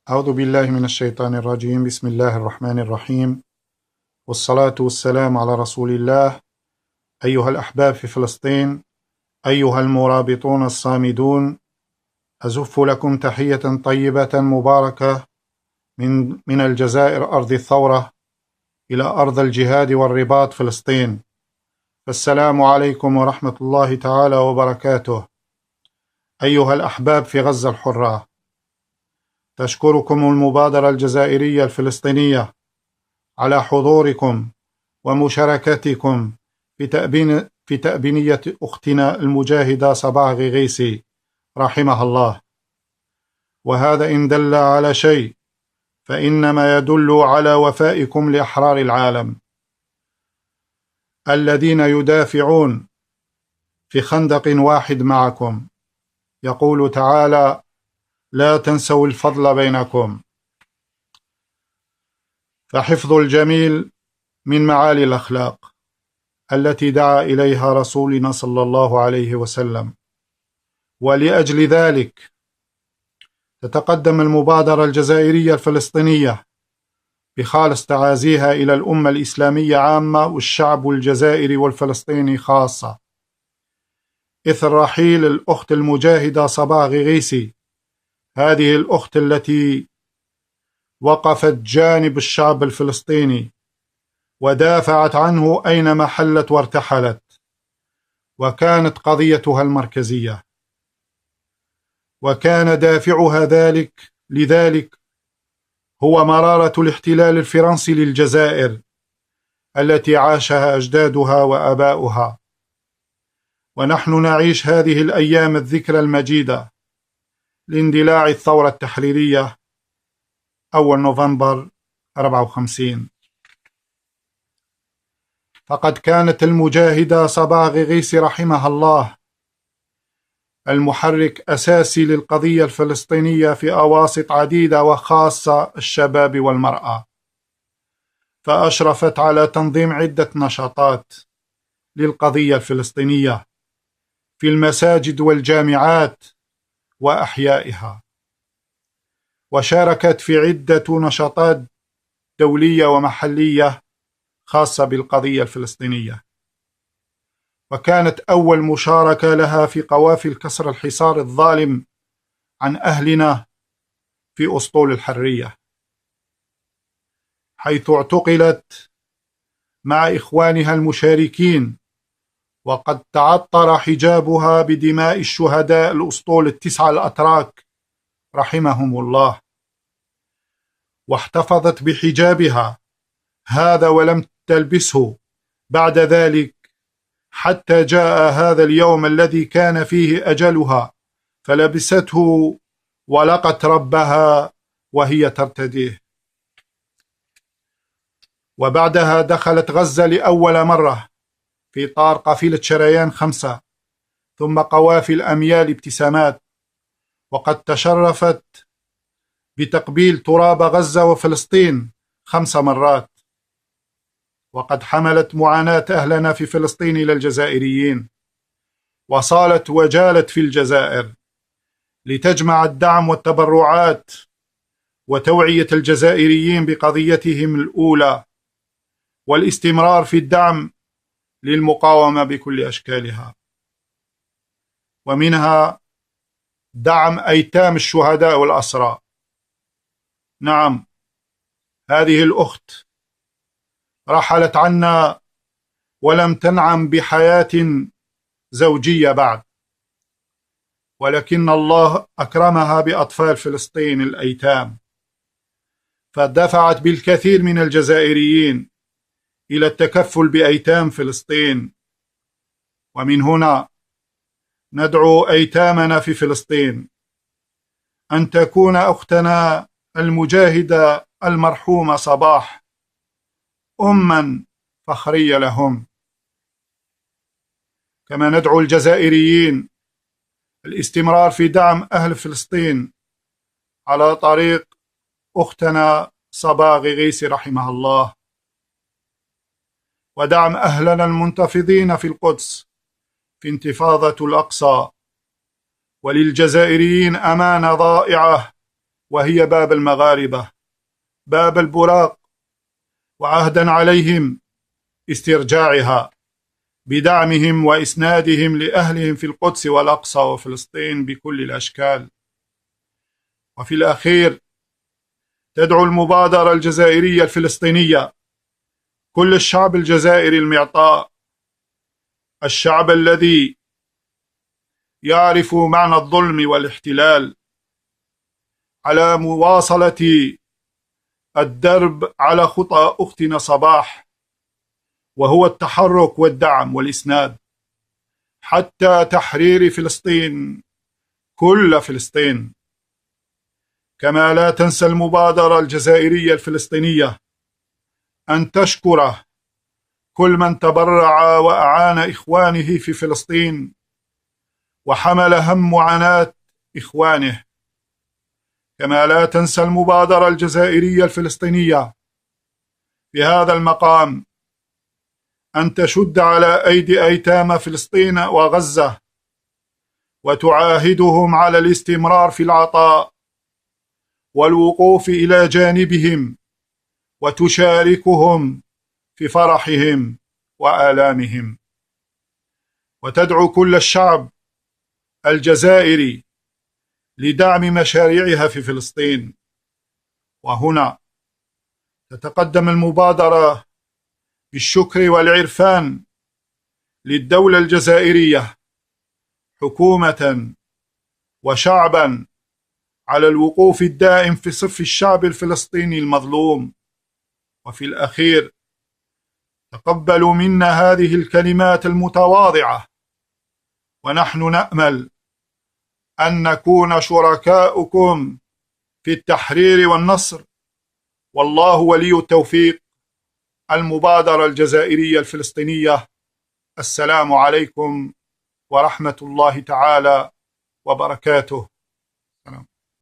أعوذ بالله من الشيطان الرجيم. بسم الله الرحمن الرحيم، والصلاة والسلام على رسول الله. أيها الأحباب في فلسطين، أيها المرابطون الصامدون، أزف لكم تحية طيبة مباركة من الجزائر أرض الثورة إلى أرض الجهاد والرباط فلسطين. فالسلام عليكم ورحمة الله تعالى وبركاته. أيها الأحباب في غزة الحرة، تشكركم المبادرة الجزائرية الفلسطينية على حضوركم ومشاركتكم في تأبينية أختنا المجاهدة صباح غيغيسي رحمها الله. وهذا إن دل على شيء فإنما يدل على وفائكم لأحرار العالم الذين يدافعون في خندق واحد معكم. يقول تعالى: لا تنسوا الفضل بينكم. فحفظ الجميل من معالي الأخلاق التي دعا إليها رسولنا صلى الله عليه وسلم، ولأجل ذلك تتقدم المبادرة الجزائرية الفلسطينية بخالص تعازيها إلى الأمة الإسلامية عامة والشعب الجزائري والفلسطيني خاصة، إثر رحيل الأخت المجاهدة صباح غيغيسي، هذه الأخت التي وقفت جانب الشعب الفلسطيني ودافعت عنه أينما حلت وارتحلت، وكانت قضيتها المركزية، وكان دافعها لذلك هو مرارة الاحتلال الفرنسي للجزائر التي عاشها أجدادها وآباؤها. ونحن نعيش هذه الأيام الذكرى المجيدة لاندلاع الثورة التحريرية أول نوفمبر 54. فقد كانت المجاهدة صباح غيغيسي رحمها الله المحرك أساسي للقضية الفلسطينية في أواسط عديدة وخاصة الشباب والمرأة، فأشرفت على تنظيم عدة نشاطات للقضية الفلسطينية في المساجد والجامعات وأحيائها، وشاركت في عدة نشاطات دولية ومحلية خاصة بالقضية الفلسطينية. وكانت أول مشاركة لها في قوافل كسر الحصار الظالم عن أهلنا في أسطول الحرية، حيث اعتقلت مع إخوانها المشاركين، وقد تعطر حجابها بدماء الشهداء الأسطول التسعة الأتراك رحمهم الله، واحتفظت بحجابها هذا ولم تلبسه بعد ذلك حتى جاء هذا اليوم الذي كان فيه أجلها، فلبسته ولقت ربها وهي ترتديه. وبعدها دخلت غزة لأول مرة في إطار قافلة شريان 5 ثم قوافل أميال ابتسامات، وقد تشرفت بتقبيل تراب غزة وفلسطين 5 مرات، وقد حملت معاناة أهلنا في فلسطين إلى الجزائريين، وصالت وجالت في الجزائر لتجمع الدعم والتبرعات وتوعية الجزائريين بقضيتهم الأولى، والاستمرار في الدعم للمقاومة بكل أشكالها، ومنها دعم أيتام الشهداء والأسرى. نعم، هذه الأخت رحلت عنا ولم تنعم بحياة زوجية بعد، ولكن الله أكرمها بأطفال فلسطين الأيتام، فدفعت بالكثير من الجزائريين إلى التكفل بأيتام فلسطين. ومن هنا ندعو أيتامنا في فلسطين أن تكون أختنا المجاهدة المرحومة صباح أمًا فخرية لهم، كما ندعو الجزائريين الاستمرار في دعم أهل فلسطين على طريق أختنا صباح غيغيسي رحمها الله، ودعم أهلنا المنتفضين في القدس في انتفاضة الأقصى. وللجزائريين أمانة ضائعة وهي باب المغاربة، باب البراق، وعهدا عليهم استرجاعها بدعمهم وإسنادهم لأهلهم في القدس والأقصى وفلسطين بكل الأشكال. وفي الأخير تدعو المبادرة الجزائرية الفلسطينية كل الشعب الجزائري المعطاء، الشعب الذي يعرف معنى الظلم والاحتلال، على مواصلة الدرب على خطى أختنا صباح، وهو التحرك والدعم والإسناد حتى تحرير فلسطين، كل فلسطين. كما لا تنسى المبادرة الجزائرية الفلسطينية أن تشكر كل من تبرع وأعان إخوانه في فلسطين وحمل هم معاناة إخوانه. كما لا تنسى المبادرة الجزائرية الفلسطينية في هذا المقام أن تشد على أيدي أيتام فلسطين وغزة وتعاهدهم على الاستمرار في العطاء والوقوف إلى جانبهم وتشاركهم في فرحهم وآلامهم، وتدعو كل الشعب الجزائري لدعم مشاريعها في فلسطين. وهنا تتقدم المبادرة بالشكر والعرفان للدولة الجزائرية حكومة وشعبا على الوقوف الدائم في صف الشعب الفلسطيني المظلوم. وفي الأخير تقبلوا منا هذه الكلمات المتواضعة، ونحن نأمل أن نكون شركاؤكم في التحرير والنصر، والله ولي التوفيق. المبادرة الجزائرية الفلسطينية. السلام عليكم ورحمة الله تعالى وبركاته.